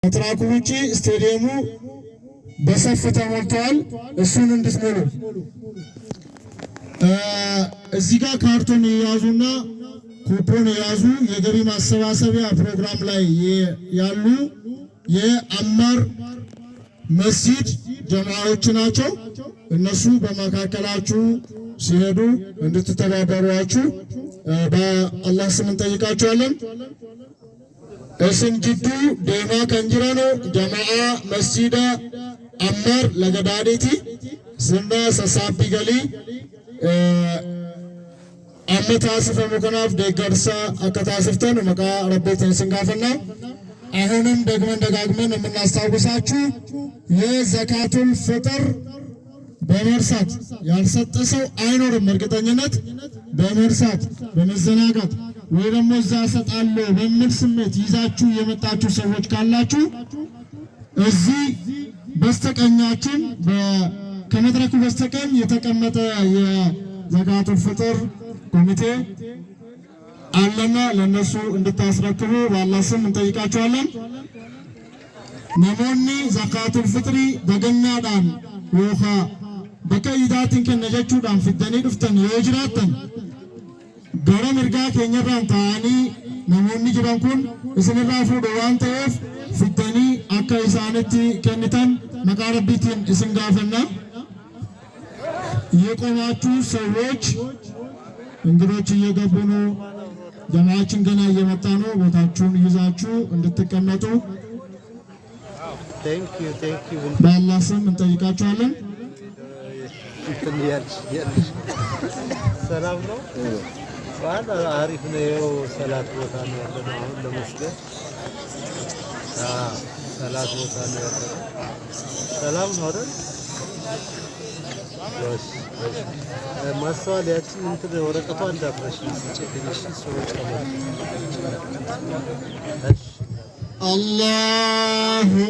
ከትራኩ ውጪ ስቴዲየሙ በሰፍ ተሞልቷል። እሱን እንድትሞሉ እዚህ ጋር ካርቶን የያዙና ኩፖን የያዙ የገቢ ማሰባሰቢያ ፕሮግራም ላይ ያሉ የአማር መስጂድ ጀማዓዎች ናቸው። እነሱ በመካከላችሁ ሲሄዱ እንድትተባበሯቸው በአላህ ስም እንጠይቃቸዋለን። اسم جدو ديما كنجرانو جماعة مسجد أمر لغداديتي سنة سسابي غلي أما تاسف مكناف ديگرسا أكا تاسفتان ومكا ربي تنسنگافنا أهونم دقمن من نستاوساتشو يه زكاة الفطر بمرسات يالسات تسو آينور مركتانينات بمرسات بمزناقات ወይደግሞ ዛሰት አለ በሚል ስሜት ይዛችሁ የመጣችሁ ሰዎች ካላችሁ እዚህ በስተቀኛችን ከመድረኩ በስተቀኝ የተቀመጠ የዘካቱ ፍጥር ኮሚቴ አለና ለነሱ እንድታስረክቡ በአላህ ስም እንጠይቃችኋለን። ነሞኒ ዘካቱ ፍጥሪ በገናዳን ወኻ በከይዳትን ከነጀቹዳን ፍደኒ ድፍተን የጅራተን gara mirgaa keenyarraan ta'anii namoonni jiran kun isinirraa fuudhu waan ta'eef fiddanii akka isaanitti kennitan maqaa rabbiitiin isin gaafanna። የቆማችሁ ሰዎች እንግዶች እየገቡ ነው። ጀማዓችን ገና እየመጣ ነው። ቦታችሁን ይዛችሁ እንድትቀመጡ በአላህ ስም እንጠይቃችኋለን። ሰላም ነው። وانا عارف انه صلاه وطن عندنا هون لمسجد صلاه وطن سلام هذا بس ما صليتي انت ورقته عند فرش الله